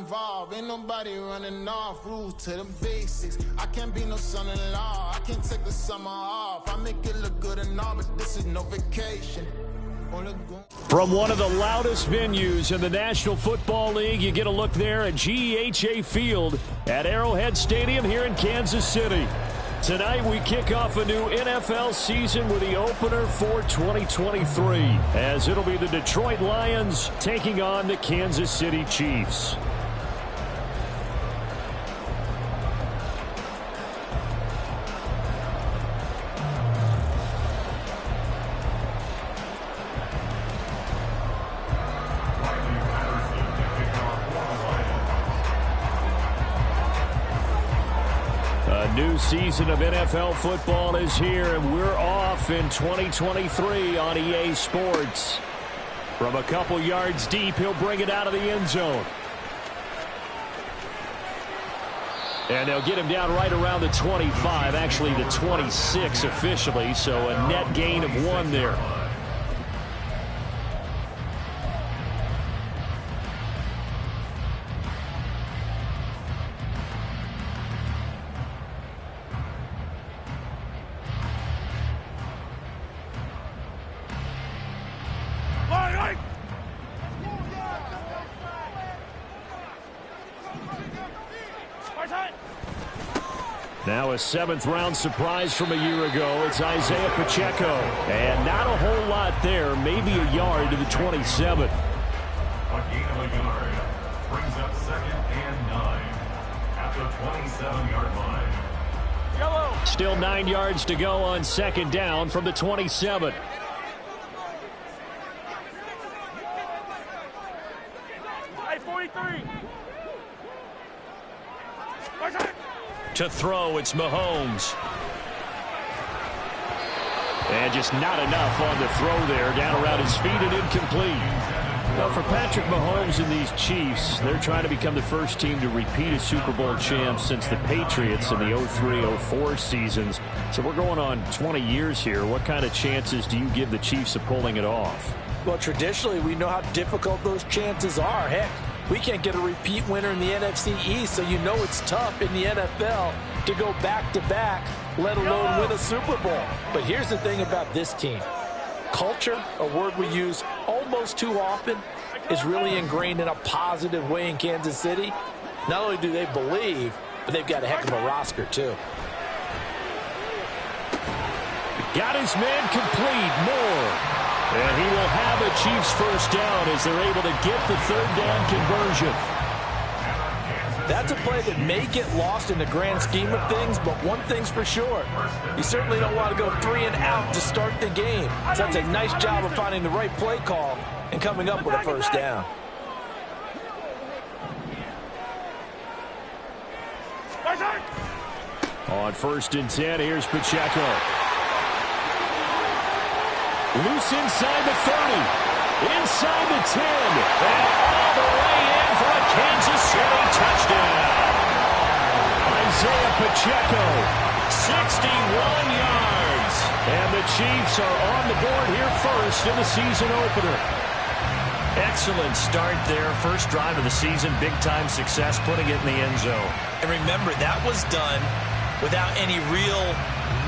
involved. Ain't nobody running off. Rules to the basics. I can't be no son-in-law. I can't take the summer off. I make it look good and all, but this is no vacation. From one of the loudest venues in the National Football League, you get a look there at GEHA Field at Arrowhead Stadium here in Kansas City. Tonight we kick off a new NFL season with the opener for 2023, as it'll be the Detroit Lions taking on the Kansas City Chiefs. New season of NFL football is here, and we're off in 2023 on EA Sports. From a couple yards deep, he'll bring it out of the end zone. And they'll get him down right around the 25, actually the 26 officially, so a net gain of 1 there. Now a 7th-round surprise from a year ago. It's Isaiah Pacheco. And not a whole lot there. Maybe a yard to the 27. A gain of a yard brings up 2nd and 9 at the 27-yard line. Yellow. Still 9 yards to go on 2nd down from the 27. To throw, it's Mahomes. And just not enough on the throw there. Down around his feet and incomplete. Well, for Patrick Mahomes and these Chiefs, they're trying to become the first team to repeat as Super Bowl champs since the Patriots in the 03-04 seasons. So we're going on 20 years here. What kind of chances do you give the Chiefs of pulling it off? Well, traditionally, we know how difficult those chances are. Heck, we can't get a repeat winner in the NFC East, so you know it's tough in the NFL to go back-to-back, let alone win a Super Bowl. But here's the thing about this team. Culture, a word we use almost too often, is really ingrained in a positive way in Kansas City. Not only do they believe, but they've got a heck of a roster, too. Got his man complete, Moore. And he will have a Chiefs first down as they're able to get the 3rd down conversion. That's a play that may get lost in the grand scheme of things, but one thing's for sure. You certainly don't want to go 3 and out to start the game. So that's a nice job of finding the right play call and coming up with a first down. On 1st and 10, here's Pacheco. Loose inside the 30, inside the 10, and all the way in for a Kansas City touchdown. Isaiah Pacheco, 61 yards. And the Chiefs are on the board here first in the season opener. Excellent start there. First drive of the season, big-time success, putting it in the end zone. And remember, that was done without any real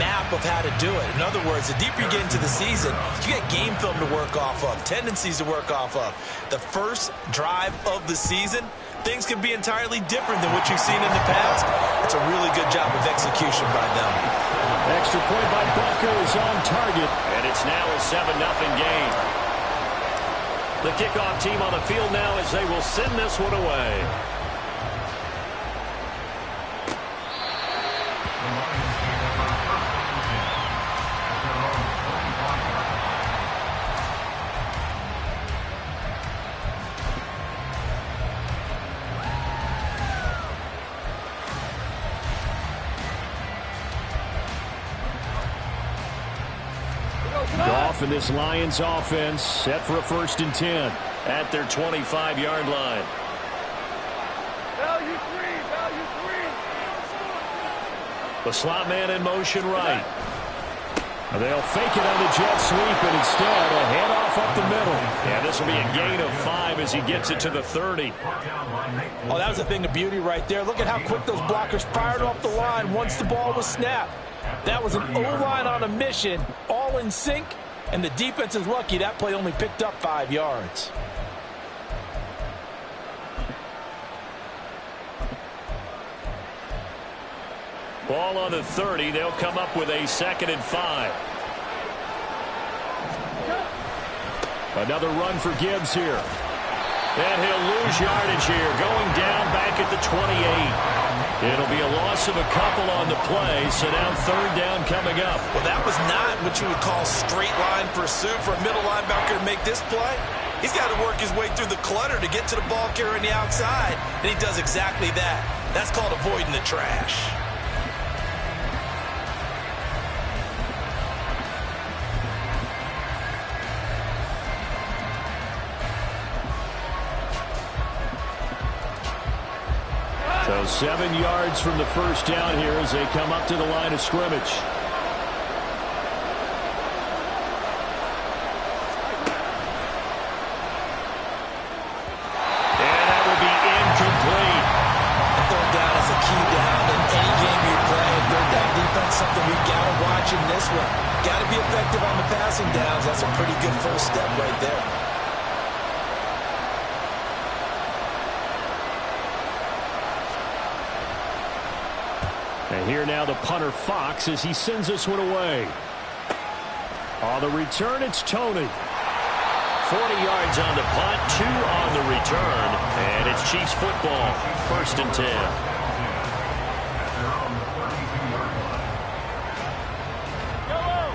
map of how to do it. In other words, the deeper you get into the season, you get game film to work off of, tendencies to work off of. The first drive of the season, things can be entirely different than what you've seen in the past. It's a really good job of execution by them. Extra point by Bucker is on target, and it's now a 7-0 game. The kickoff team on the field now as they will send this one away. Goff and this Lions offense set for a 1st and 10 at their 25-yard line. Value three. The slot man in motion right. They'll fake it on the jet sweep, and instead a handoff up the middle. Yeah, this will be a gain of 5 as he gets it to the 30. Oh, that was a thing of beauty right there. Look at how quick those blockers fired off the line once the ball was snapped. That was an O-line on a mission, all in sync, and the defense is lucky that play only picked up 5 yards. Ball on the 30. They'll come up with a 2nd and 5. Another run for Gibbs here. And he'll lose yardage here, going down back at the 28. It'll be a loss of a couple on the play, so now 3rd down coming up. Well, that was not what you would call straight line pursuit for a middle linebacker to make this play. He's got to work his way through the clutter to get to the ball carrier on the outside, and he does exactly that. That's called avoiding the trash. So 7 yards from the 1st down here as they come up to the line of scrimmage. And that will be incomplete. And 3rd down is a key down in any game you play. 3rd down defense, something we got to watch in this one. Got to be effective on the passing downs. That's a pretty good first step right there. And here now the punter Fox as he sends this one away. On the return, it's Toney. 40 yards on the punt, 2 on the return, and it's Chiefs football, 1st and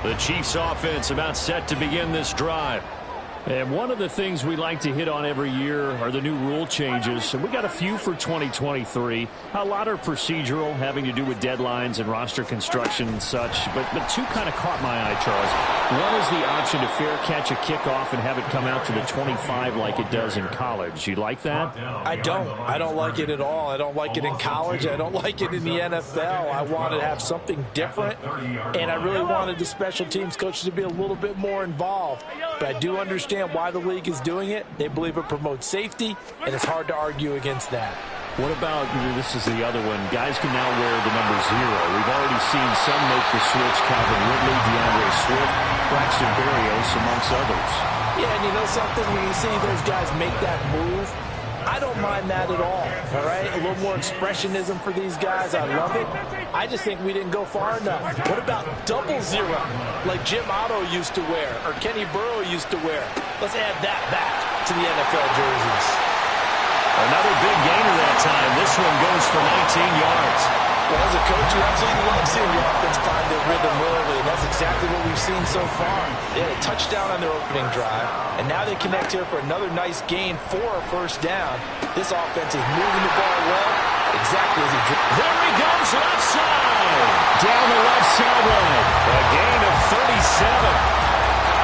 10. The Chiefs offense about set to begin this drive. And one of the things we like to hit on every year are the new rule changes. And we got a few for 2023. A lot are procedural, having to do with deadlines and roster construction and such. But 2 kind of caught my eye, Charles. One is the option to fair catch a kickoff and have it come out to the 25 like it does in college. You like that? I don't. I don't like it at all. I don't like it in college. I don't like it in the NFL. I want to have something different. And I really wanted the special teams coaches to be a little bit more involved. But I do understand why the league is doing it. They believe it promotes safety, and it's hard to argue against that. What about, this is the other one, guys can now wear the number 0. We've already seen some make the switch, Calvin Ridley, DeAndre Swift, Braxton Berrios, amongst others. Yeah, and you know something, when you see those guys make that move, I don't mind that at all right? A little more expressionism for these guys. I love it. I just think we didn't go far enough. What about 0 like Jim Otto used to wear or Kenny Burrow used to wear? Let's add that back to the NFL jerseys. Another big gainer that time. This one goes for 19 yards. Well, as a coach, you absolutely love seeing the offense find their rhythm early, and that's exactly what we've seen so far. They had a touchdown on their opening drive, and now they connect here for another nice gain for a 1st down. This offense is moving the ball well, exactly as he did. There he goes, left side. Down the left sideline. A gain of 37.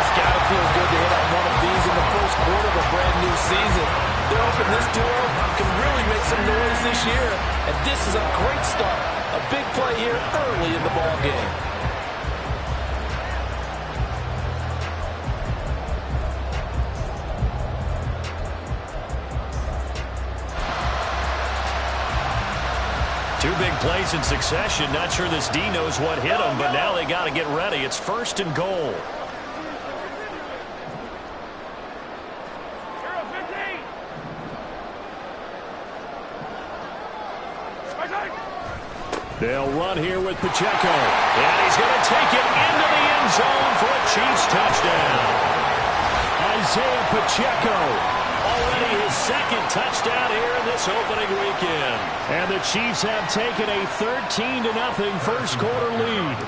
It's got to feel good to hit on one of these in the first quarter of a brand new season. They're hoping this duo can really make some noise this year, and this is a great start. A big play here early in the ball game. Two big plays in succession. Not sure this D knows what hit him, but now they got to get ready. It's 1st and goal. They'll run here with Pacheco. And he's going to take it into the end zone for a Chiefs touchdown. Isaiah Pacheco, already his 2nd touchdown here in this opening weekend. And the Chiefs have taken a 13-0 first quarter lead.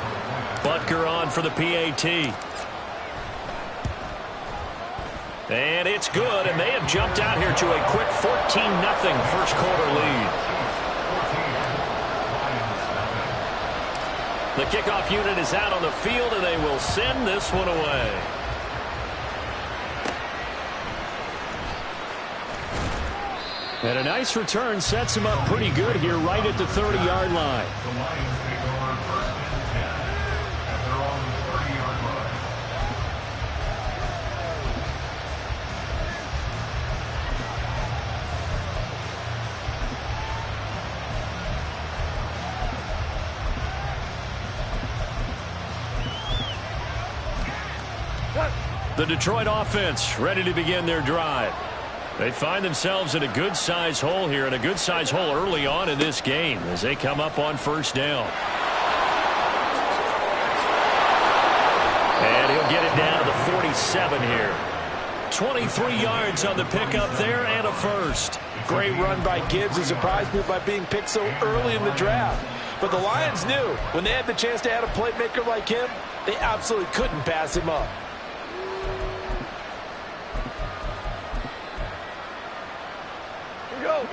Butker on for the PAT. And it's good, and they have jumped out here to a quick 14-0 first quarter lead. The kickoff unit is out on the field, and they will send this one away. And a nice return sets him up pretty good here right at the 30-yard line. The Lions take over 1st and 10 at their own 30-yard line. The Detroit offense ready to begin their drive. They find themselves in a good-sized hole here, and a good-sized hole early on in this game as they come up on first down. And he'll get it down to the 47 here. 23 yards on the pickup there and a first. Great run by Gibbs, who surprised me by being picked so early in the draft. But the Lions knew when they had the chance to add a playmaker like him, they absolutely couldn't pass him up. Here we go.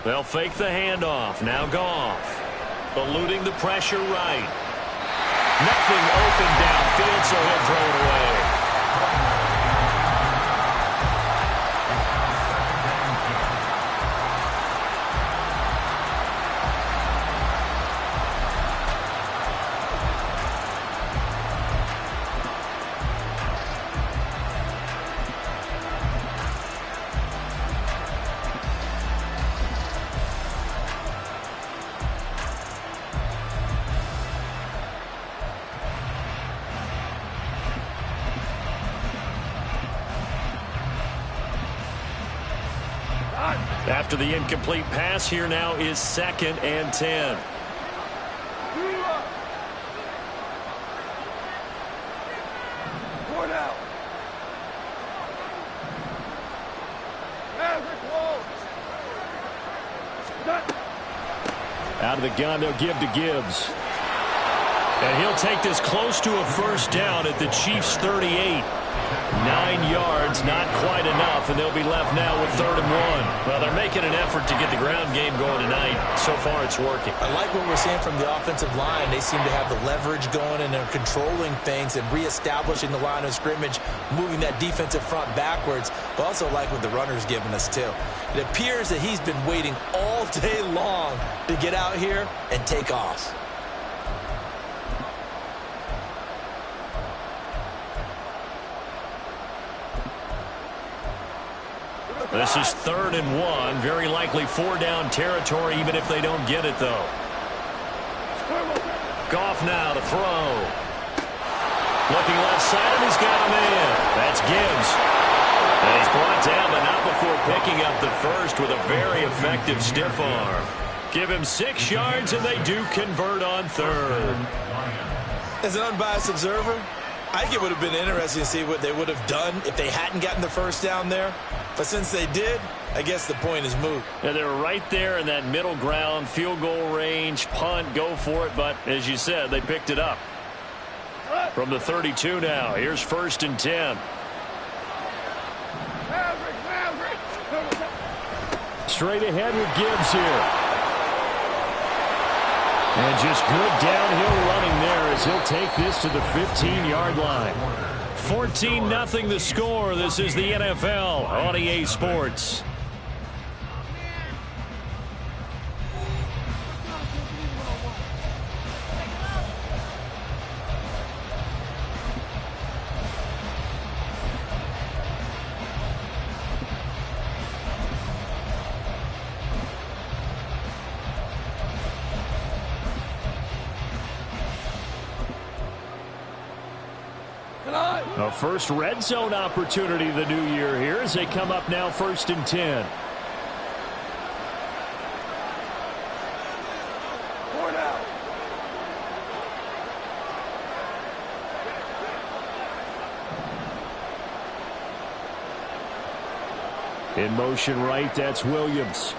They'll fake the handoff. Now Goff. Eluding the pressure right. Nothing open downfield, so he'll throw it away. After the incomplete pass, here now is 2nd and 10. Out of the gun, they'll give to Gibbs. And he'll take this close to a first down at the Chiefs' 38. 9 yards, not quite enough, and they'll be left now with 3rd and 1. Well, they're making an effort to get the ground game going tonight. So far, it's working. I like what we're seeing from the offensive line. They seem to have the leverage going, and they're controlling things and reestablishing the line of scrimmage, moving that defensive front backwards, but also like what the runner's giving us, too. It appears that he's been waiting all day long to get out here and take off. This is 3rd and 1. Very likely 4-down territory, even if they don't get it, though. Goff now to throw. Looking left side, and he's got a man. That's Gibbs. And he's brought down, but not before picking up the first with a very effective stiff arm. Give him 6 yards, and they do convert on 3rd. As an unbiased observer, I think it would have been interesting to see what they would have done if they hadn't gotten the first down there. But since they did, I guess the point is moot. Yeah, they're right there in that middle ground, field goal range, punt, go for it. But as you said, they picked it up. From the 32 now, here's 1st and 10. Straight ahead with Gibbs here. And just good downhill running there as he'll take this to the 15-yard line. 14-0 the score. This is the NFL on EA Sports. A first red zone opportunity the new year here as they come up now 1st and 10. In motion right, that's Williams.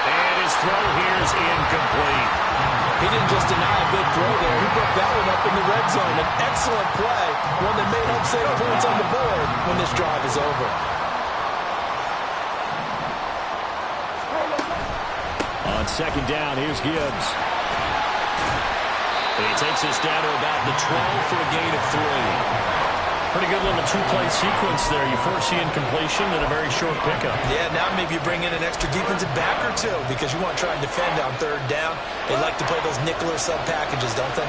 And his throw here is incomplete. He didn't just deny a big throw there. He broke that one up in the red zone. An excellent play, one that may help save points on the board when this drive is over. On 2nd down, here's Gibbs. And he takes us down to about the 12 for a gain of 3. Pretty good little two-play sequence there. You force the incompletion and a very short pickup. Yeah, now maybe you bring in an extra defensive back or two because you want to try and defend on 3rd down. They like to play those nickel or sub packages, don't they?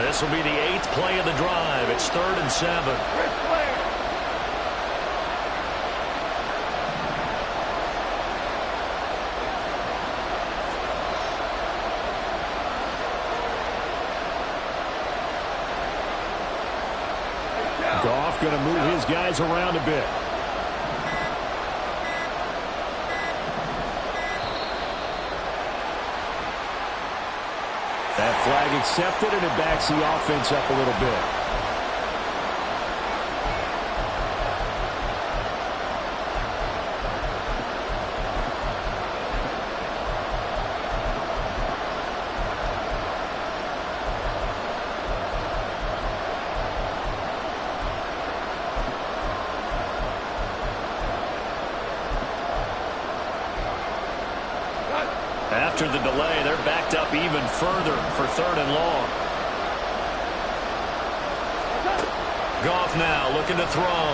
This will be the 8th play of the drive. It's 3rd and 7. Goff going to move his guys around a bit. That flag accepted, and it backs the offense up a little bit. After the delay, they're backed up even further for 3rd and long. Goff now looking to throw.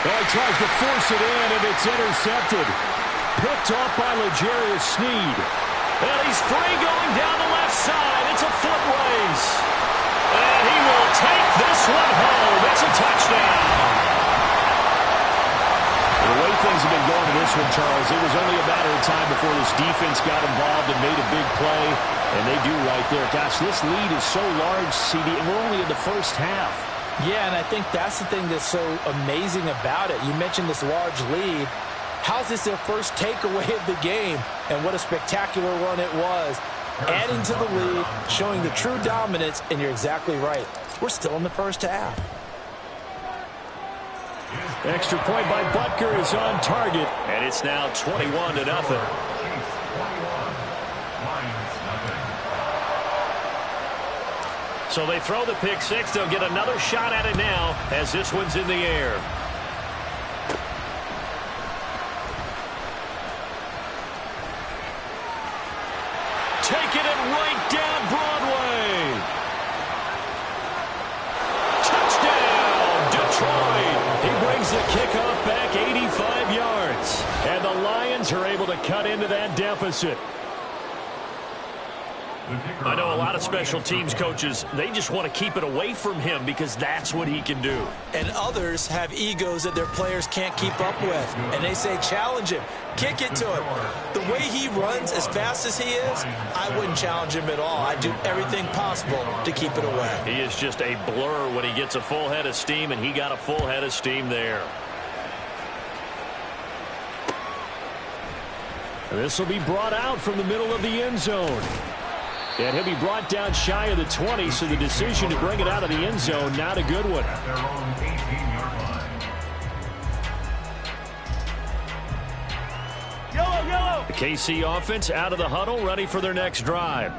Well, he tries to force it in, and it's intercepted. Picked off by L'Jarius Sneed. And he's free going down the left side. It's a foot race. And he will take this one home. It's a touchdown. The way things have been going to this one, Charles, it was only a matter of time before this defense got involved and made a big play, and they do right there. Gosh, this lead is so large, CD, and we're only in the first half. Yeah, and I think that's the thing that's so amazing about it. You mentioned this large lead. How's this their first takeaway of the game? And what a spectacular run it was. Adding to the lead, showing the true dominance, and you're exactly right. We're still in the first half. Extra point by Butker is on target, and it's now 21-0. So they throw the pick six. They'll get another shot at it now as this one's in the air. Taking it right down Broadway. Touchdown, Detroit. He brings the kickoff back 85 yards. And the Lions are able to cut into that deficit. I know a lot of special teams coaches, they just want to keep it away from him because that's what he can do. And others have egos that their players can't keep up with. And they say, challenge him. Kick it to him. The way he runs as fast as he is, I wouldn't challenge him at all. I'd do everything possible to keep it away. He is just a blur when he gets a full head of steam, and he got a full head of steam there. This will be brought out from the middle of the end zone. And he'll be brought down shy of the 20, so the decision to bring it out of the end zone, not a good one. At their own 18-yard line. The KC offense out of the huddle, ready for their next drive.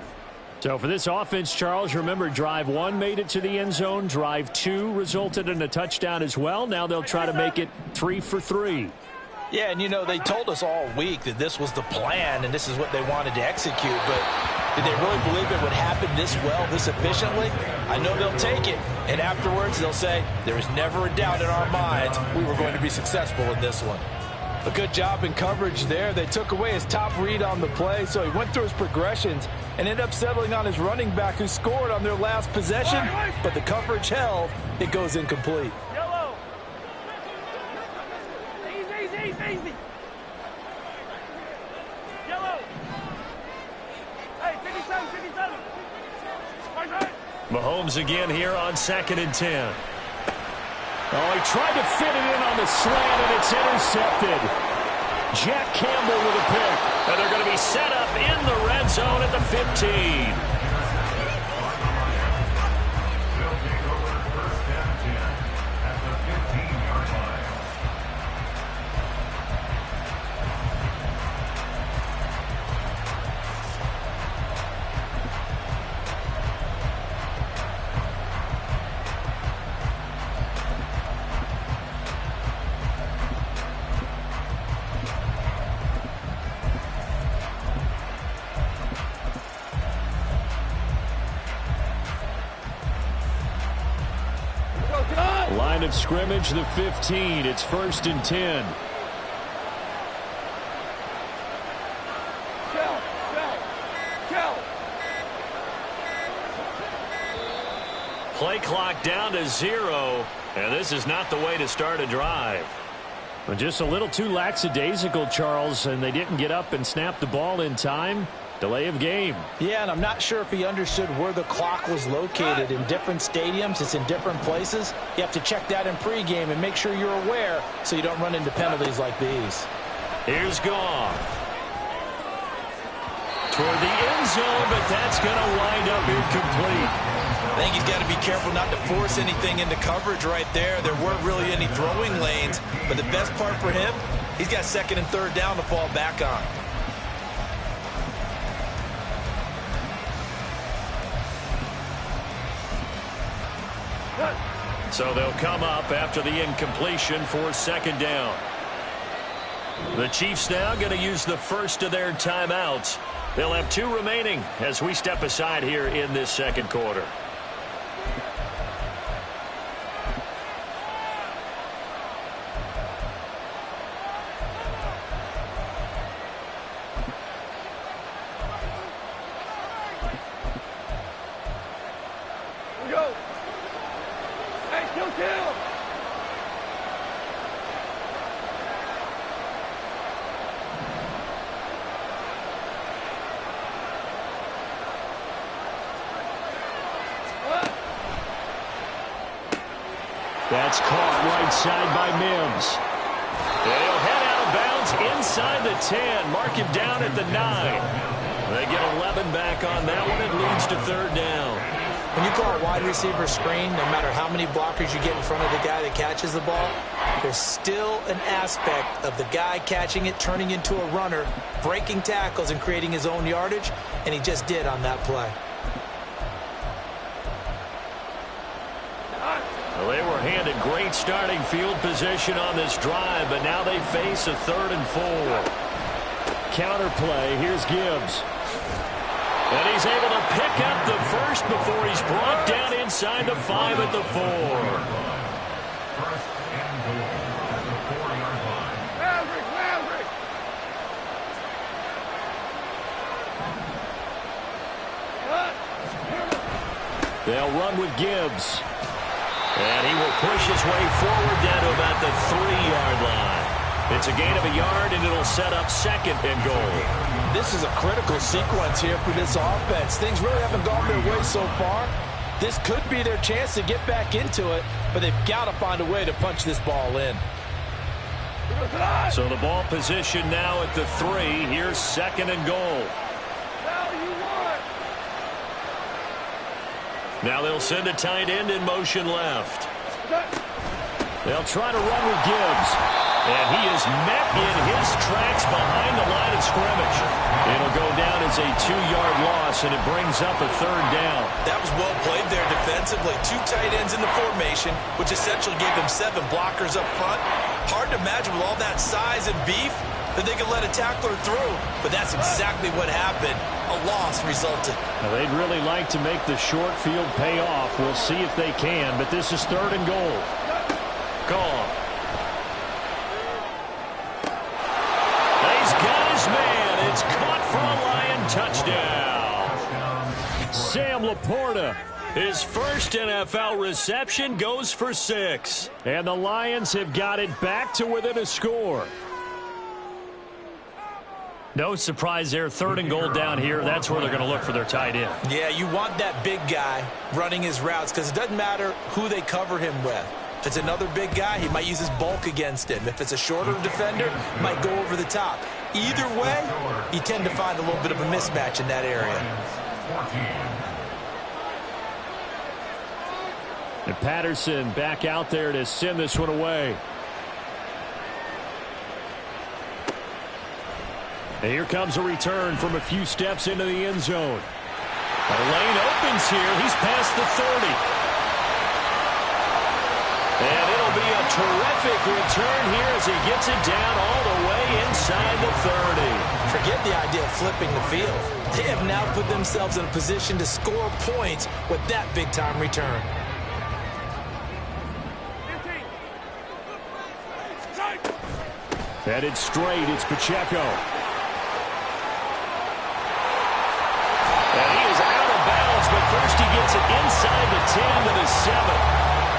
So for this offense, Charles, remember drive 1 made it to the end zone. Drive 2 resulted in a touchdown as well. Now they'll try to make it 3 for 3. Yeah, and you know, they told us all week that this was the plan and this is what they wanted to execute, but did they really believe it would happen this well, this efficiently? I know they'll take it, and afterwards they'll say, there was never a doubt in our minds we were going to be successful in this one. A good job in coverage there. They took away his top read on the play, so he went through his progressions and ended up settling on his running back who scored on their last possession, but the coverage held. It goes incomplete. Yellow. Easy. Yellow. Hey, 57. Mahomes again here on 2nd and 10. Oh, he tried to fit it in on the slant, and it's intercepted. Jack Campbell with a pick. And they're going to be set up in the red zone at the 15. They'll take over 1st and 10 at the 15-yard line. Line of scrimmage, the 15. It's 1st and 10. Play clock down to 0, and this is not the way to start a drive. But just a little too lackadaisical, Charles, and they didn't get up and snap the ball in time. Delay of game. Yeah, and I'm not sure if he understood where the clock was located. In different stadiums, it's in different places. You have to check that in pregame and make sure you're aware so you don't run into penalties like these. Here's Goff. Toward the end zone, but that's going to wind up incomplete. I think he's got to be careful not to force anything into coverage right there. There weren't really any throwing lanes, but the best part for him, he's got second and third down to fall back on. So they'll come up after the incompletion for second down. The Chiefs now going to use the first of their timeouts. They'll have 2 remaining as we step aside here in this second quarter. Go. Hey, kill. That's caught right side by Mims. They'll head out of bounds inside the 10. Mark him down at the 9. They get 11 back on that one. It leads to third down. When you call a wide receiver screen, no matter how many blockers you get in front of the guy that catches the ball, there's still an aspect of the guy catching it, turning into a runner, breaking tackles and creating his own yardage, and he just did on that play. Well, they were handed great starting field position on this drive, but now they face a 3rd and 4. Counter play. Here's Gibbs. And he's able to pick up the first before he's brought down inside the 5 at the 4. First and goal at the 4-yard line. Maverick. They'll run with Gibbs. And he will push his way forward down to about the 3-yard line. It's a gain of a yard, and it'll set up second and goal. This is a critical sequence here for this offense. Things really haven't gone their way so far. This could be their chance to get back into it, but they've got to find a way to punch this ball in. So the ball position now at the 3. Here's second and goal. Now they'll send a tight end in motion left. They'll try to run with Gibbs. And he is met in his tracks behind the line of scrimmage. It'll go down as a 2-yard loss, and it brings up a third down. That was well played there defensively. 2 tight ends in the formation, which essentially gave them 7 blockers up front. Hard to imagine with all that size and beef that they could let a tackler through. But that's exactly what happened. A loss resulted. Now, they'd really like to make the short field pay off. We'll see if they can, but this is third and goal. Goff. He's got his man. It's caught for a Lion touchdown. Sam Laporta. His first NFL reception goes for 6. And the Lions have got it back to within a score. No surprise there. Third and goal down here. That's where they're going to look for their tight end. Yeah, you want that big guy running his routes because it doesn't matter who they cover him with. If it's another big guy, he might use his bulk against him. If it's a shorter defender, he might go over the top. Either way, you tend to find a little bit of a mismatch in that area. And Patterson back out there to send this one away. And here comes a return from a few steps into the end zone. The lane opens here. He's past the 30. And it'll be a terrific return here as he gets it down all the way inside the 30. Forget the idea of flipping the field. They have now put themselves in a position to score points with that big-time return. 15. Headed straight, it's Pacheco. And he is out of bounds, but first he gets it inside the 10 to the 7.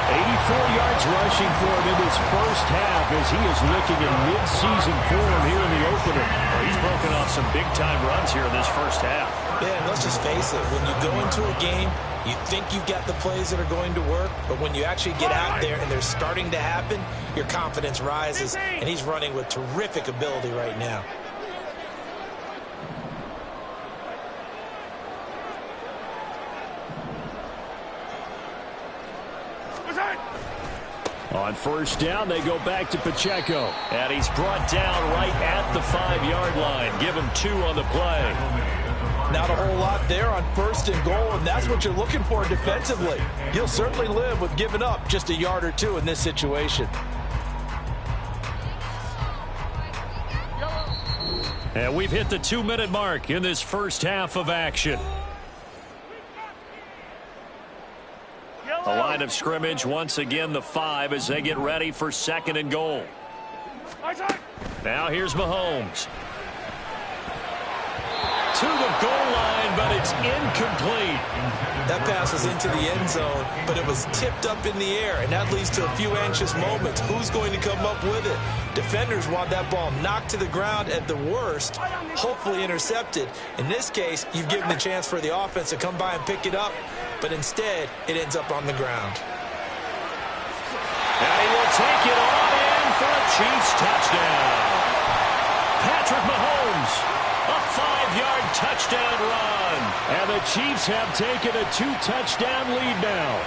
84 yards rushing for him in this first half as he is looking in mid-season form here in the opener. Well, he's broken off some big-time runs here in this first half. Yeah, and let's just face it. When you go into a game, you think you've got the plays that are going to work, but when you actually get out there and they're starting to happen, your confidence rises, and he's running with terrific ability right now. On first down, they go back to Pacheco. And he's brought down right at the 5-yard line. Give him 2 on the play. Not a whole lot there on first and goal, and that's what you're looking for defensively. You'll certainly live with giving up just a yard or 2 in this situation. And we've hit the 2-minute mark in this first half of action. The line of scrimmage, once again, the 5 as they get ready for 2nd and goal. Now here's Mahomes. To the goal line, but it's incomplete. That pass was into the end zone, but it was tipped up in the air, and that leads to a few anxious moments. Who's going to come up with it? Defenders want that ball knocked to the ground at the worst, hopefully intercepted. In this case, you've given the chance for the offense to come by and pick it up, but instead, it ends up on the ground. And he will take it on in for a Chiefs touchdown. Patrick Mahomes. A 5-yard touchdown run. And the Chiefs have taken a 2-touchdown lead now.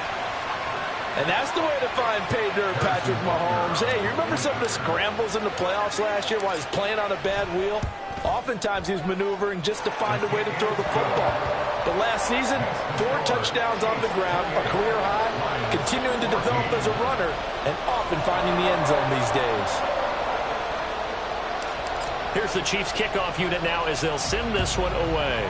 And that's the way to find pay dirt, Patrick Mahomes. Hey, you remember some of the scrambles in the playoffs last year while he was playing on a bad wheel? Oftentimes he was maneuvering just to find a way to throw the football. But last season, 4 touchdowns on the ground, a career high, continuing to develop as a runner, and often finding the end zone these days. Here's the Chiefs kickoff unit now as they'll send this one away.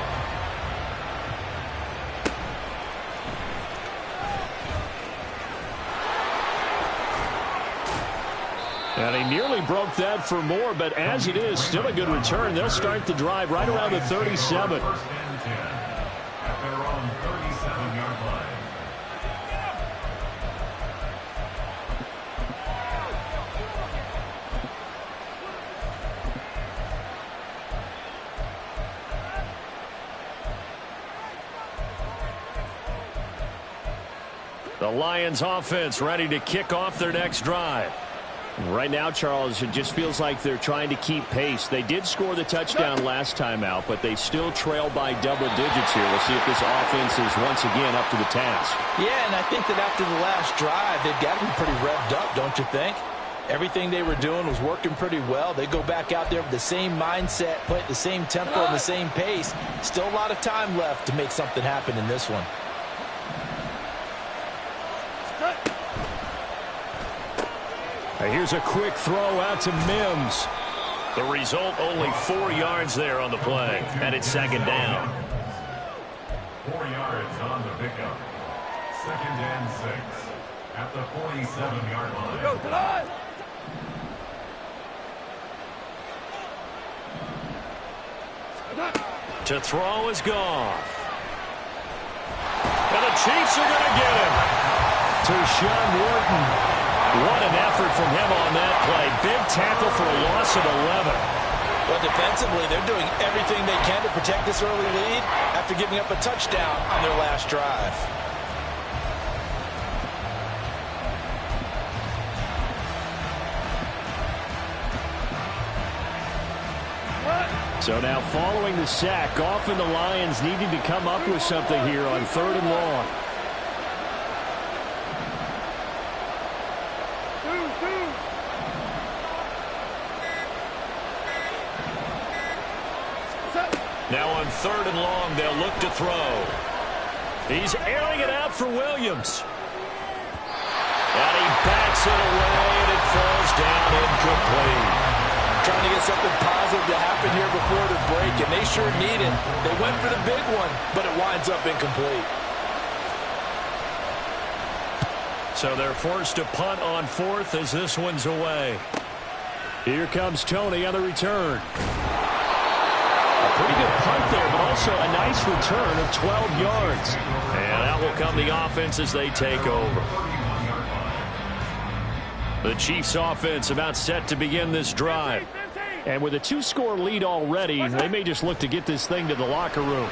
And he nearly broke that for more, but as it is, still a good return. They'll start the drive right around the 37. First and 10 at their own 37-yard line. The Lions offense ready to kick off their next drive. Right now, Charles, it just feels like they're trying to keep pace. They did score the touchdown last time out, but they still trail by double digits here. We'll see if this offense is once again up to the task. Yeah, and I think that after the last drive, they've got to be pretty revved up, don't you think? Everything they were doing was working pretty well. They go back out there with the same mindset, play at the same tempo and the same pace. Still a lot of time left to make something happen in this one. Here's a quick throw out to Mims. The result, only 4 yards there on the play, and it's 2nd down. 4 yards on the pickup. 2nd and 6 at the 47-yard line. Go, Talon! To throw is Goff. And the Chiefs are going to get him. To Sean Wharton. What an effort from him on that play. Big tackle for a loss of 11. Well, defensively, they're doing everything they can to protect this early lead after giving up a touchdown on their last drive. So now following the sack, Goff and the Lions needing to come up with something here on 3rd and long. Now on 3rd and long, they'll look to throw. He's airing it out for Williams. And he bats it away, and it falls down incomplete. Trying to get something positive to happen here before the break, and they sure need it. They went for the big one, but it winds up incomplete. So they're forced to punt on 4th as this one's away. Here comes Tony on the return. A pretty good punt there, but also a nice return of 12 yards. And out will come the offense as they take over. The Chiefs offense about set to begin this drive. And with a 2-score lead already, they may just look to get this thing to the locker room.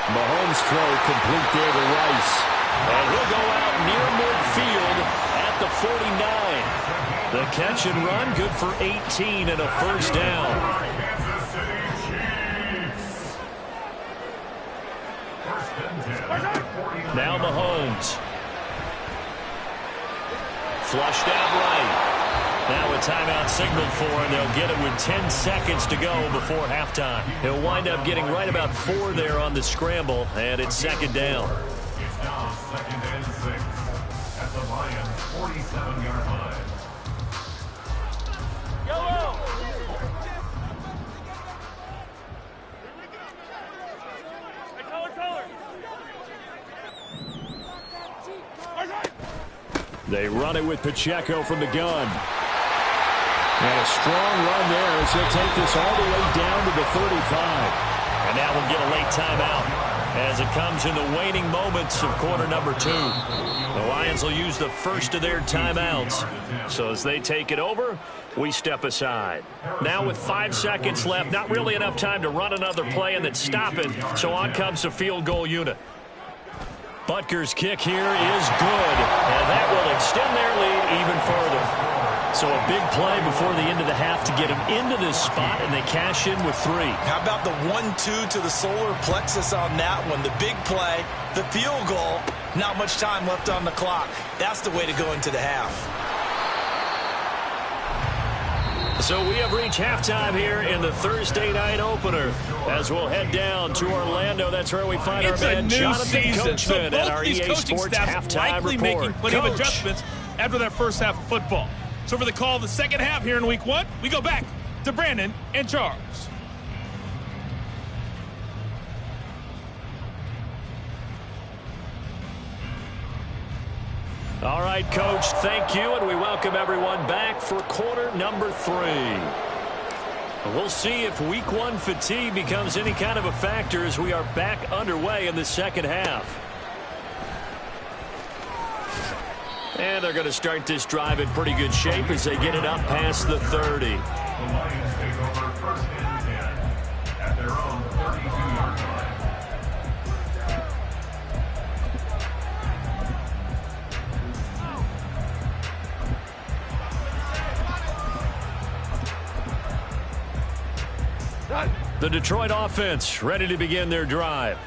Mahomes throw complete there to Rice. And he'll go out near midfield at the 49. The catch and run good for 18 and a first down. Now Mahomes. Flushed out right. Now a timeout signaled for, and they'll get it with 10 seconds to go before halftime. He'll wind up getting right about 4 there on the scramble, and it's second down. It's now 2nd and 6 at the Lions' 47-yard line. Yellow! They run it with Pacheco from the gun. And a strong run there as he'll take this all the way down to the 35. And now we'll get a late timeout as it comes in the waning moments of quarter number 2. The Lions will use the first of their timeouts. So as they take it over, we step aside. Now with 5 seconds left, not really enough time to run another play and then stop it. So on comes the field goal unit. Butker's kick here is good, and that will extend their lead even further. So a big play before the end of the half to get them into this spot, and they cash in with 3. How about the 1-2 to the solar plexus on that one? The big play, the field goal, not much time left on the clock. That's the way to go into the half. So we have reached halftime here in the Thursday night opener as we'll head down to Orlando. That's where we find our man Jonathan Coachman at our EA Sports halftime likely report. Making plenty of adjustments after that first half of football. So for the call of the second half here in week 1, we go back to Brandon and Charles. All right, Coach, thank you, and we welcome everyone back for quarter number 3. We'll see if week 1 fatigue becomes any kind of a factor as we are back underway in the second half. And they're going to start this drive in pretty good shape as they get it up past the 30. The Lions take over 1st and 10 at their own 32-yard line. The Detroit offense ready to begin their drive.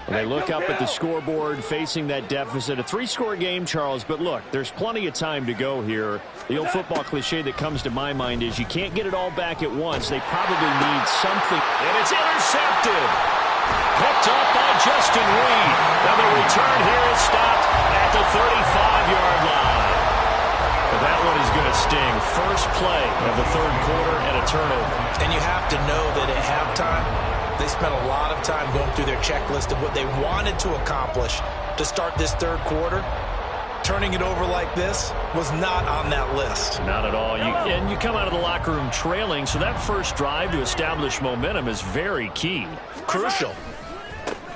They look up at the scoreboard facing that deficit. A 3-score game, Charles, but look, there's plenty of time to go here. The old football cliche that comes to my mind is you can't get it all back at once. They probably need something. And it's intercepted. Picked up by Justin Reed. And the return here is stopped at the 35-yard line. But that one is going to sting. First play of the 3rd quarter and a turnover. And you have to know that at halftime, they spent a lot of time going through their checklist of what they wanted to accomplish to start this 3rd quarter. Turning it over like this was not on that list. Not at all. And you come out of the locker room trailing, so that first drive to establish momentum is very key. Crucial.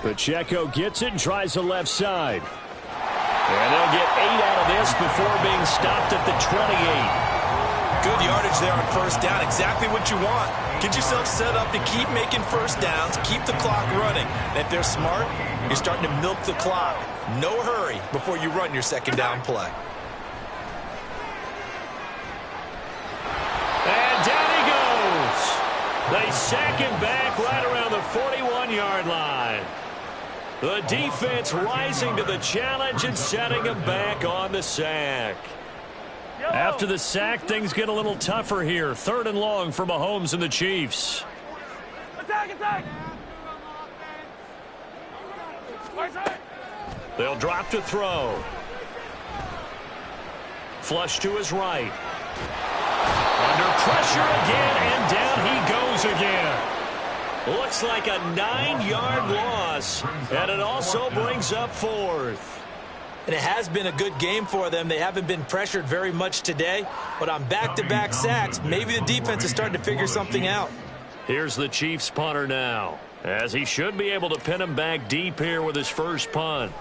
Pacheco gets it and tries the left side. And they'll get 8 out of this before being stopped at the 28. Good yardage there on first down. Exactly what you want. Get yourself set up to keep making first downs, keep the clock running. And if they're smart, you're starting to milk the clock. No hurry before you run your second down play. And down he goes. They sack him back right around the 41-yard line. The defense rising to the challenge and setting him back on the sack. After the sack, things get a little tougher here. 3rd and long for Mahomes and the Chiefs. Attack, attack! They'll drop to throw. Flush to his right. Under pressure again, and down he goes again. Looks like a 9-yard loss, and it also brings up 4th. And it has been a good game for them. They haven't been pressured very much today, but on back-to-back sacks, maybe the defense is starting to figure something out. Here's the Chiefs punter now, as he should be able to pin him back deep here with his first punt.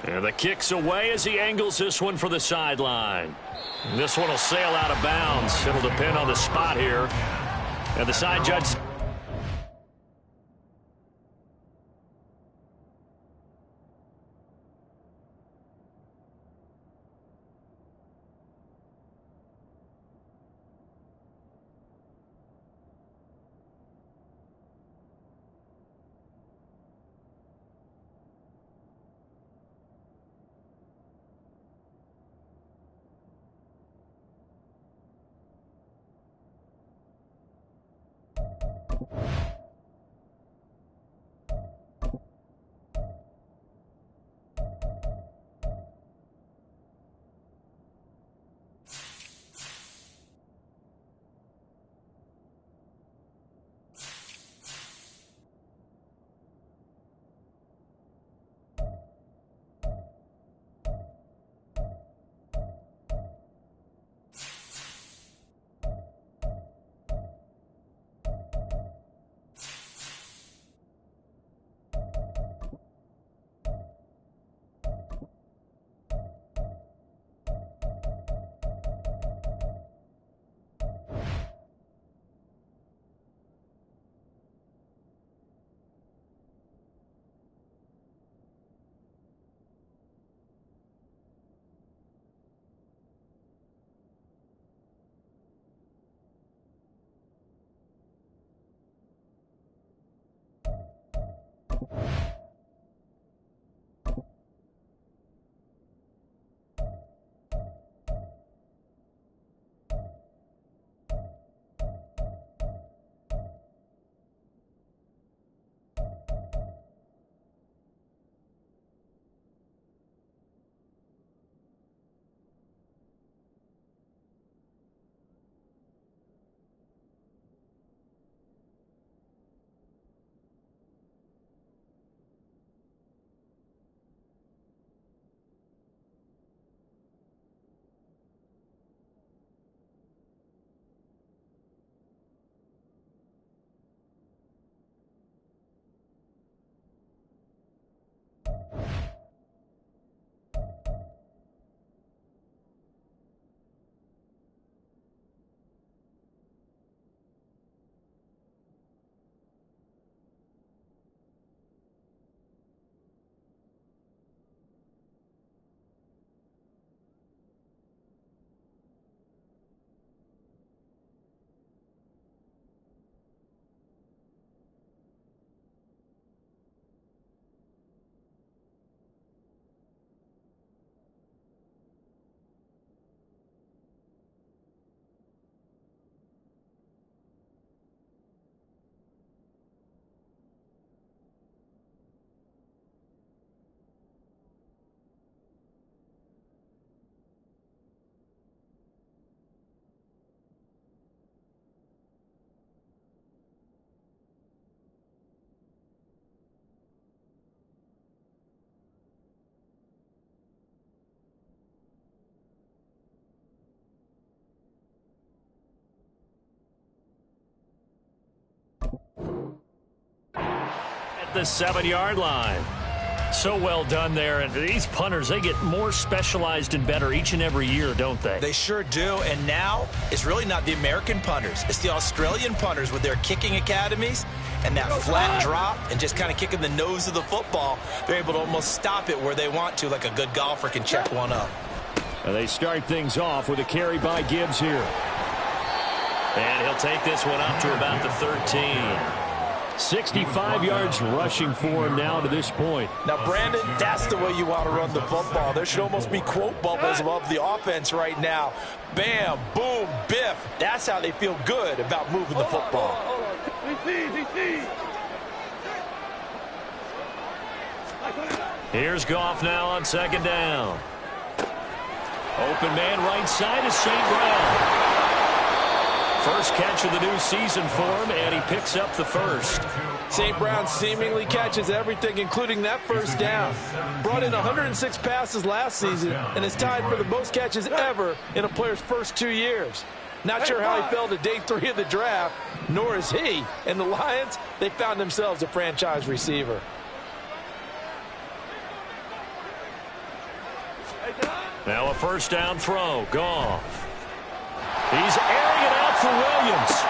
And the kick's away as he angles this one for the sideline. This one will sail out of bounds. It'll depend on the spot here. And the side judge... the 7-yard line. So well done there. And these punters, they get more specialized and better each and every year, don't they? They sure do. And now it's really not the American punters. It's the Australian punters with their kicking academies and that flat drop and just kind of kicking the nose of the football. They're able to almost stop it where they want to, like a good golfer can check one up. And they start things off with a carry by Gibbs here. And he'll take this one up to about the 13. 65 yards rushing for him now to this point. Now, Brandon, that's the way you want to run the football. There should almost be quote bubbles above the offense right now. Bam, boom, biff. That's how they feel good about moving the football. Here's Goff now on second down. Open man right side is St. Brown. First catch of the new season for him, and he picks up the first. St. Brown seemingly catches everything, including that first down. Brought in 106 passes last season and is tied for the most catches ever in a player's first 2 years. Not sure how he fell to day 3 of the draft, nor is he. And the Lions, they found themselves a franchise receiver. Now a first down throw. Goff. He's airing it out for Williams.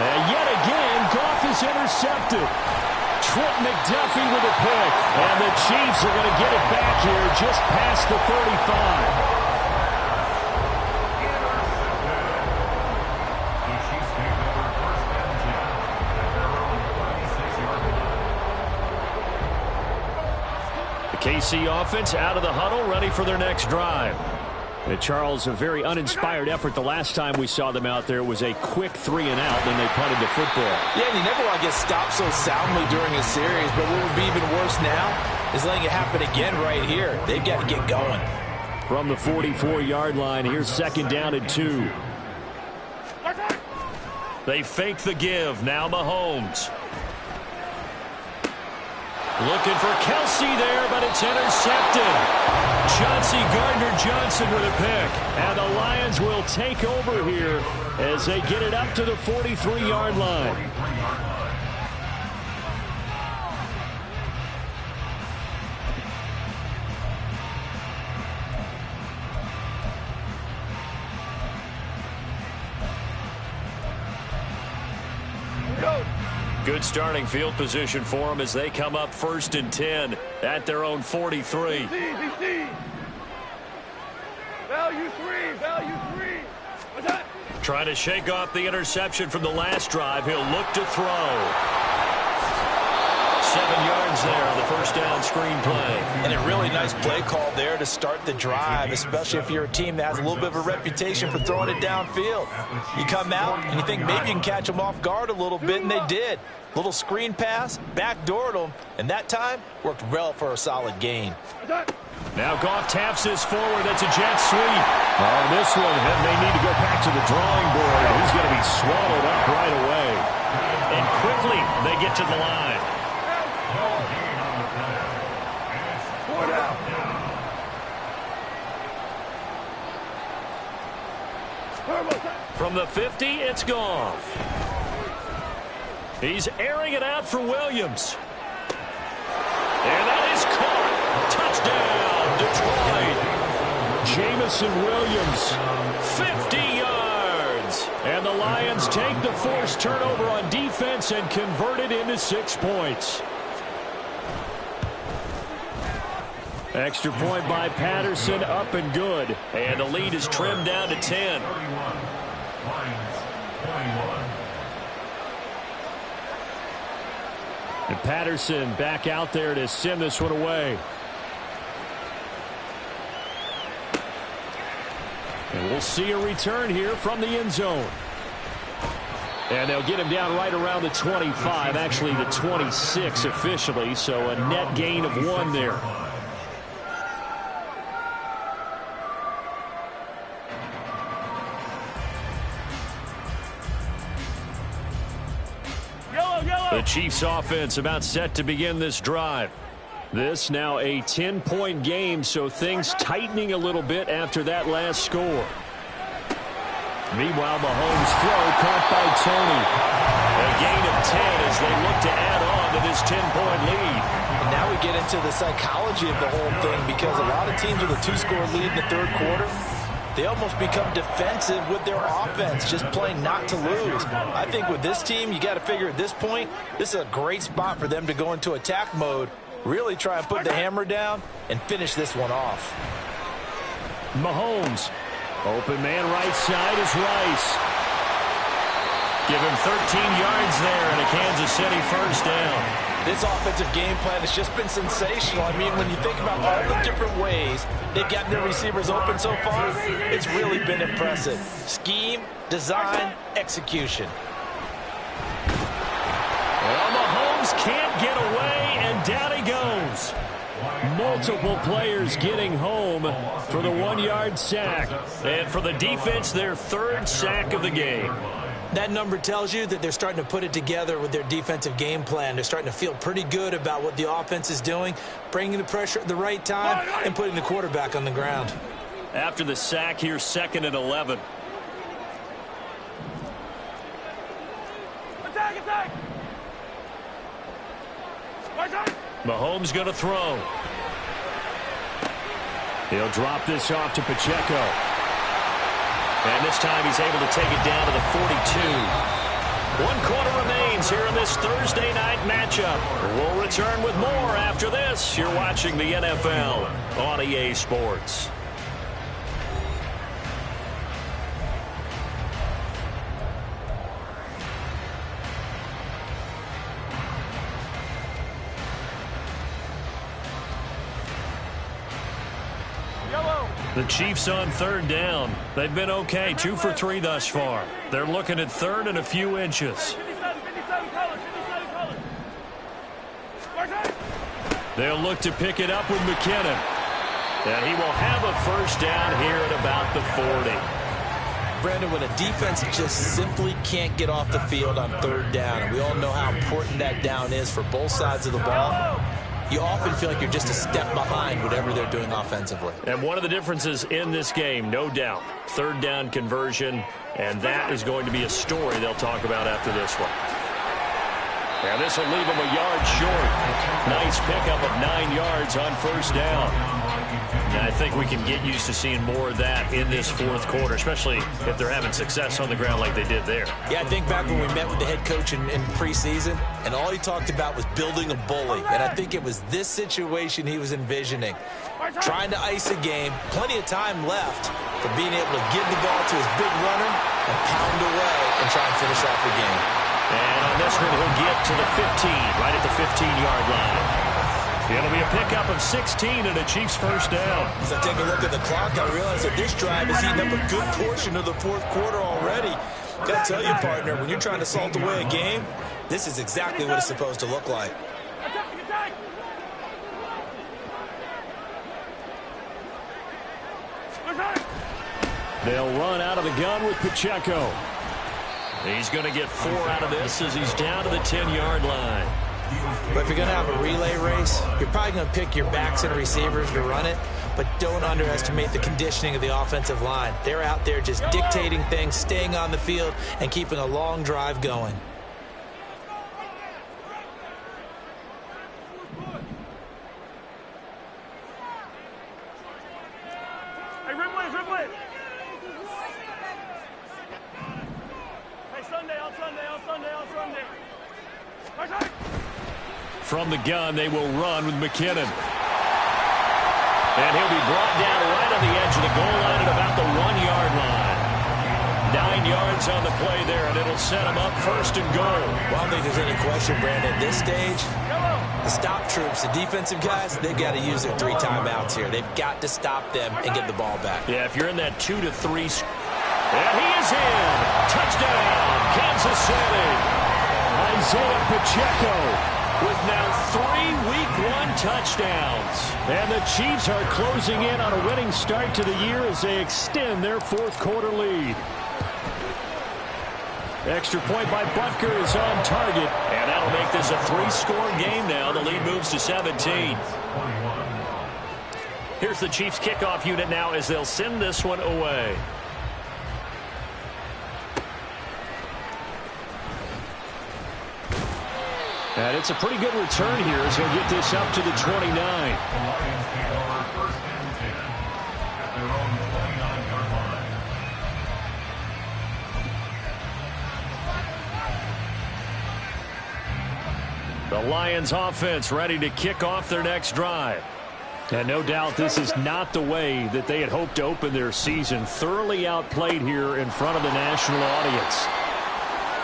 And yet again, Goff is intercepted. Trent McDuffie with a pick. And the Chiefs are going to get it back here just past the 35. KC offense out of the huddle, ready for their next drive. And Charles, a very uninspired effort the last time we saw them out there. It was a quick 3-and-out, then they punted the football. Yeah, and you never want to get stopped so soundly during a series, but what would be even worse now is letting it happen again right here. They've got to get going. From the 44-yard line, here's second down and 2. They fake the give. Now Mahomes. Looking for Kelsey there, but it's intercepted. Chauncey Gardner-Johnson with a pick. And the Lions will take over here as they get it up to the 43-yard line. Good starting field position for them as they come up 1st and 10 at their own 43. Value three. What's that? Trying to shake off the interception from the last drive. He'll look to throw. 7 yards there on the first down screen play. And a really nice play call there to start the drive, especially if you're a team that has a little bit of a reputation for throwing it downfield. You come out and you think maybe you can catch them off guard a little bit, and they did. Little screen pass, backdoored them, and that time worked well for a solid gain. Now Goff taps this forward. That's a jet sweep. On this one, they need to go back to the drawing board. He's going to be swallowed up right away. And quickly, they get to the line. From the 50, it's Goff. He's airing it out for Williams. And that is caught. Touchdown, Detroit. Jamison Williams, 50 yards. And the Lions take the forced turnover on defense and convert it into 6 points. Extra point by Patterson, up and good. And the lead is trimmed down to 10. And Patterson back out there to send this one away. And we'll see a return here from the end zone. And they'll get him down right around the 25, actually the 26 officially, so a net gain of 1 there. The Chiefs offense about set to begin this drive. This now a 10-point game, so things tightening a little bit after that last score. Meanwhile, Mahomes' throw caught by Tony. A gain of 10 as they look to add on to this 10-point lead. And now we get into the psychology of the whole thing, because a lot of teams with a 2-score lead in the third quarter, they almost become defensive with their offense, just playing not to lose. I think with this team, you got to figure at this point, this is a great spot for them to go into attack mode, really try and put the hammer down and finish this one off. Mahomes, open man right side is Rice. Give him 13 yards there and a Kansas City first down. This offensive game plan has just been sensational. I mean, when you think about all the different ways they've gotten their receivers open so far, it's really been impressive. Scheme, design, execution. Well, Mahomes can't get away, and down he goes. Multiple players getting home for the 1-yard sack. And for the defense, their 3rd sack of the game. That number tells you that they're starting to put it together with their defensive game plan. They're starting to feel pretty good about what the offense is doing, bringing the pressure at the right time, and putting the quarterback on the ground. After the sack, here's 2nd and 11. Attack! Mahomes going to throw. He'll drop this off to Pacheco. And this time he's able to take it down to the 42. 1 quarter remains here in this Thursday night matchup. We'll return with more after this. You're watching the NFL on EA Sports. The Chiefs on 3rd down. They've been okay, 2 for 3 thus far. They're looking at 3rd and a few inches. They'll look to pick it up with McKinnon. And he will have a first down here at about the 40. Brandon, when a defense just simply can't get off the field on 3rd down, and we all know how important that down is for both sides of the ball, you often feel like you're just a step behind whatever they're doing offensively. And one of the differences in this game, no doubt, 3rd down conversion, and that is going to be a story they'll talk about after this one. And this will leave them a yard short. Nice pickup of 9 yards on 1st down. And I think we can get used to seeing more of that in this 4th quarter, especially if they're having success on the ground like they did there. Yeah, I think back when we met with the head coach in preseason, and all he talked about was building a bully. And I think it was this situation he was envisioning. Trying to ice a game, plenty of time left, but being able to give the ball to his big runner and pound away and try and finish off the game. And on this one, he'll get to the 15, right at the 15-yard line. It'll be a pickup of 16 and a Chiefs first down. As I take a look at the clock, I realize that this drive is eating up a good portion of the 4th quarter already. Got to tell you, partner, when you're trying to salt away a game, this is exactly what it's supposed to look like. They'll run out of the gun with Pacheco. He's going to get 4 out of this as he's down to the 10-yard line. But if you're going to have a relay race, you're probably going to pick your backs and receivers to run it, but don't underestimate the conditioning of the offensive line. They're out there just dictating things, staying on the field, and keeping a long drive going. Hey, Ripley, Ripley! Hey, Sunday, on Sunday, on Sunday, on Sunday. From the gun, they will run with McKinnon. And he'll be brought down right on the edge of the goal line at about the 1-yard line. 9 yards on the play there, and it'll set him up 1st and goal. Well, I don't think there's any question, Brandon. At this stage, the stop troops, the defensive guys, they've got to use their 3 timeouts here. They've got to stop them and get the ball back. Yeah, if you're in that 2 to 3... And he is in! Touchdown, Kansas City! Isaiah Pacheco with now 3 Week 1 touchdowns. And the Chiefs are closing in on a winning start to the year as they extend their 4th quarter lead. Extra point by Butker is on target, and that'll make this a 3-score game now. The lead moves to 17. Here's the Chiefs kickoff unit now as they'll send this one away. And it's a pretty good return here as he'll get this up to the 29. The Lions take over 1st and 10 at their own 29-yard line. The Lions offense ready to kick off their next drive. And no doubt this is not the way that they had hoped to open their season. Thoroughly outplayed here in front of the national audience.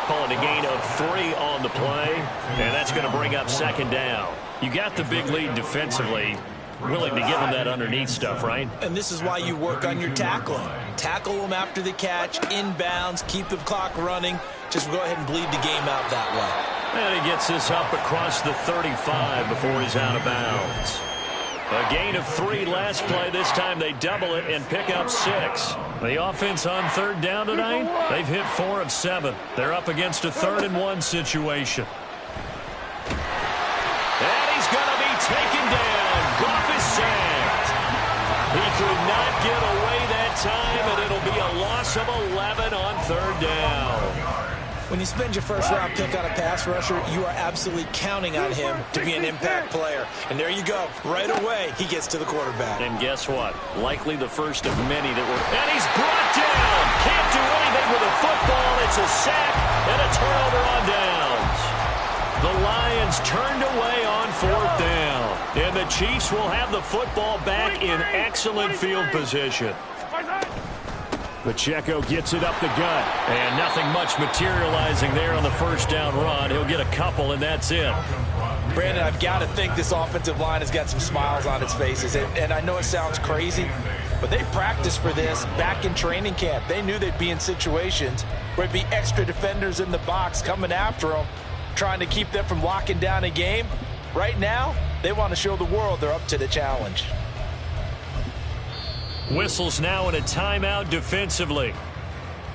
Calling a gain of 3 on the play, and that's going to bring up 2nd down. You got the big lead defensively, willing to give them that underneath stuff, right? And this is why you work on your tackling. Tackle them after the catch, inbounds, keep the clock running. Just go ahead and bleed the game out that way. And he gets this up across the 35 before he's out of bounds. A gain of 3 last play. This time they double it and pick up 6. The offense on 3rd down tonight, they've hit 4 of 7. They're up against a 3rd and 1 situation. And he's going to be taken down. Goff is sacked. He could not get away that time, and it'll be a loss of 11 on 3rd down. When you spend your first-round pick on a pass rusher, you are absolutely counting on him to be an impact player. And there you go. Right away, he gets to the quarterback. And guess what? Likely the first of many that were... And he's brought down! Can't do anything with a football. It's a sack and a turnover on downs. The Lions turned away on 4th down. And the Chiefs will have the football back in excellent field position. Pacheco gets it up the gut, and nothing much materializing there on the first down run. He'll get a couple, and that's it. Brandon, I've got to think this offensive line has got some smiles on its faces, and I know it sounds crazy, but they practiced for this back in training camp. They knew they'd be in situations where there'd be extra defenders in the box coming after them, trying to keep them from locking down a game. Right now, they want to show the world they're up to the challenge. Whistles now in a timeout defensively.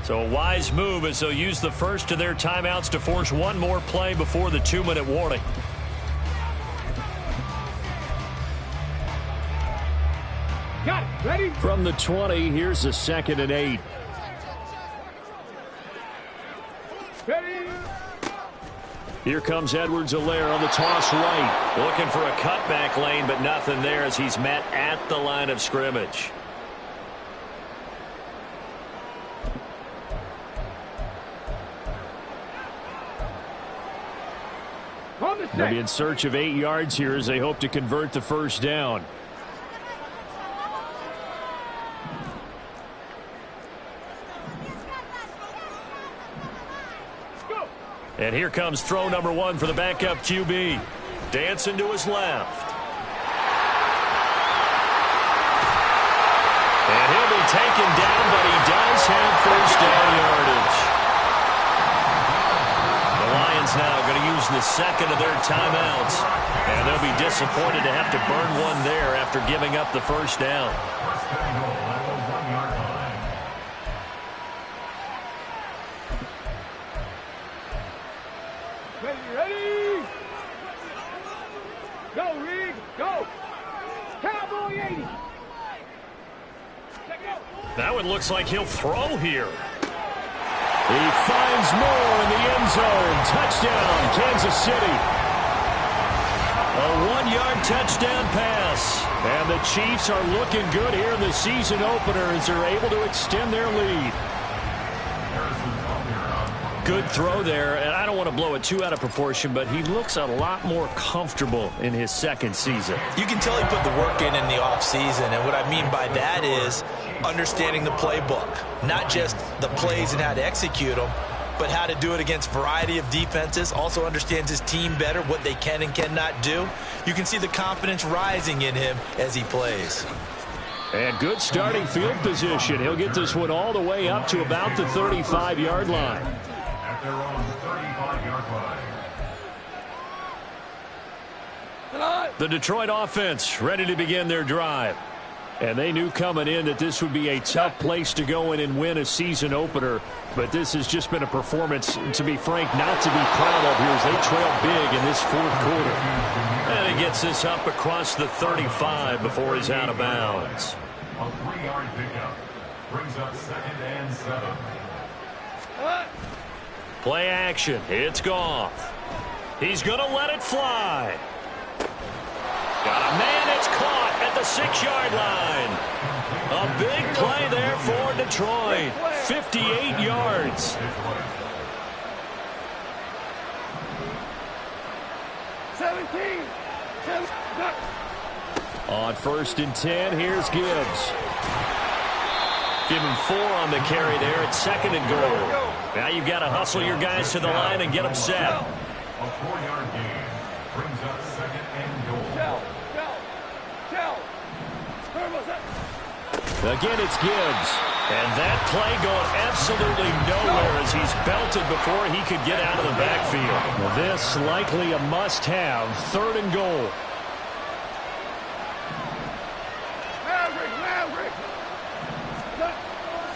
So a wise move as they'll use the first of their timeouts to force one more play before the 2-minute warning. Got it. Ready? From the 20, here's a 2nd and 8. Ready? Here comes Edwards-Helaire on the toss right. Looking for a cutback lane, but nothing there as he's met at the line of scrimmage. They'll be in search of 8 yards here as they hope to convert the first down. And here comes throw number 1 for the backup QB. Dancing to his left. And he'll be taken down, but he does have first down yardage. The Lions now going to use the second of their timeouts. And they'll be disappointed to have to burn one there after giving up the first down. Ready? Go, Reed, go! Cowboy 80! That one looks like he'll throw here. He finds Moore in the end zone. Touchdown, Kansas City. A 1-yard touchdown pass. And the Chiefs are looking good here in the season opener as they're able to extend their lead. Good throw there, and I don't want to blow it too out of proportion, but he looks a lot more comfortable in his second season. You can tell he put the work in the offseason, and what I mean by that is understanding the playbook. Not just the plays and how to execute them, but how to do it against a variety of defenses. Also understands his team better, what they can and cannot do. You can see the confidence rising in him as he plays. And good starting field position. He'll get this one all the way up to about the 35-yard line. At their own 35-yard line. The Detroit offense ready to begin their drive. And they knew coming in that this would be a tough place to go in and win a season opener. But this has just been a performance, to be frank, not to be proud of here as they trail big in this fourth quarter. And he gets this up across the 35 before he's out of bounds. A 3-yard pickup brings up 2nd and 7. Play action. It's Goff. He's going to let it fly. Got a man. It's caught at the 6-yard line. A big play there for Detroit. 58 yards. 17. On 1st and 10, here's Gibbs. Give him 4 on the carry there. It's 2nd and goal. Now you've got to hustle your guys to the line and get them set. A 4-yard gain brings up 2nd and goal. Again, it's Gibbs. And that play going absolutely nowhere as he's belted before he could get out of the backfield. This likely a must-have. 3rd and goal.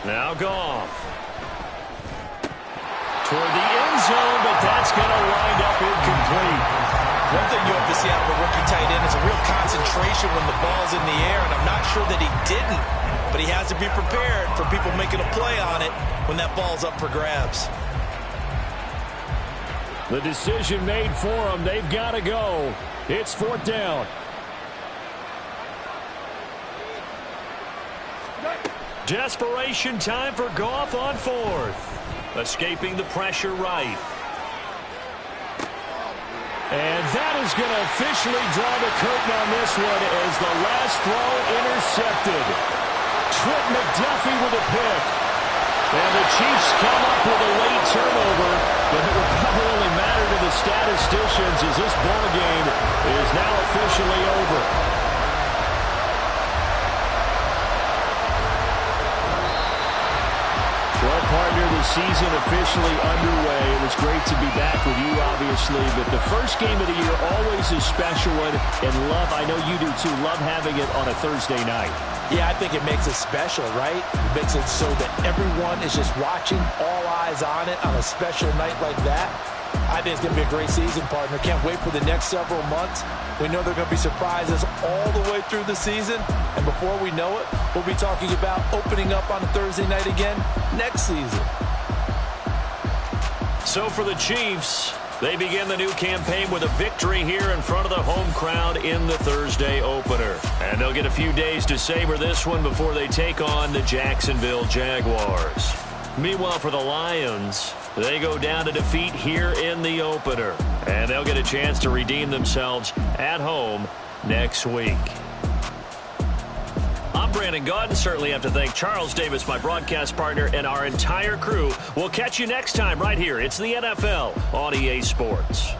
Now Goff. Toward the end zone, but that's going to wind up incomplete. One thing you have to see out of a rookie tight end is a real concentration when the ball's in the air, and I'm not sure that he didn't, but he has to be prepared for people making a play on it when that ball's up for grabs. The decision made for them. They've got to go. It's 4th down. Desperation time for Goff on 4th. Escaping the pressure right. And that is going to officially draw the curtain on this one as the last throw intercepted. Trent McDuffie with a pick. And the Chiefs come up with a late turnover, but it will probably only matter to the statisticians as this ball game is now officially over. Well, partner, the season officially underway. It was great to be back with you, obviously, but the first game of the year always is special one, and I know you do too, love having it on a Thursday night. Yeah, I think it makes it special, right? It makes it so that everyone is just watching, all eyes on it on a special night like that. I think it's going to be a great season, partner. Can't wait for the next several months. We know there are going to be surprises all the way through the season. And before we know it, we'll be talking about opening up on a Thursday night again next season. So for the Chiefs, they begin the new campaign with a victory here in front of the home crowd in the Thursday opener. And they'll get a few days to savor this one before they take on the Jacksonville Jaguars. Meanwhile, for the Lions, they go down to defeat here in the opener. And they'll get a chance to redeem themselves at home next week. I'm Brandon Gaudin. Certainly have to thank Charles Davis, my broadcast partner, and our entire crew. We'll catch you next time right here. It's the NFL on EA Sports.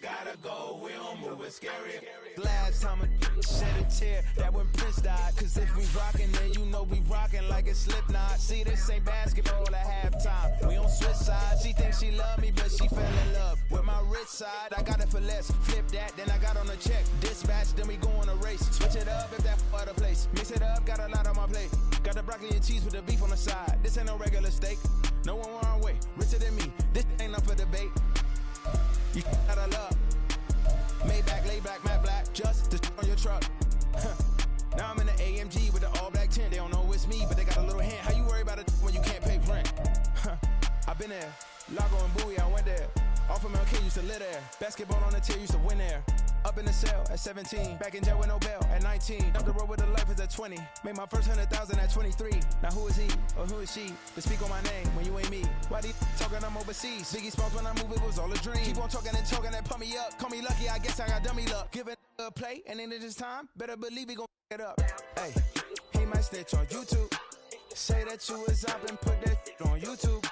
Gotta go, we don't move it scary. Last time a shed a tear, that when Prince died. Cause if we rockin', then you know we rockin' like a Slipknot. See, this ain't basketball at halftime. We on switch sides. She thinks she love me, but she fell in love with my rich side. I got it for less. Flip that, then I got on a check. Dispatch, then we go on a race. Switch it up if that other place. Mix it up, got a lot on my plate. Got the broccoli and cheese with the beef on the side. This ain't no regular steak. No one wrong way. Richer than me. This ain't up for debate. You gotta love. Maybach, lay back, matte black, just to on your truck. Now I'm in the AMG with the all black tint. They don't know it's me, but they got a little hint. How you worry about it when you can't pay rent? I've been there. Lago and Bowie, I went there. Off of MLK, used to live there. Basketball on the tier, used to win there. Up in the cell at 17. Back in jail with no bail at 19. Up the road with the life is at 20. Made my first 100,000 at 23. Now who is he or who is she to speak on my name when you ain't me? Why they talking I'm overseas? Biggie Smalls when I move, it was all a dream. Keep on talking and talking and pump me up. Call me lucky, I guess I got dummy luck. Give it a play and then this time, better believe he gon' it up. Hey, he might snitch on YouTube. Say that you was up and put that on YouTube.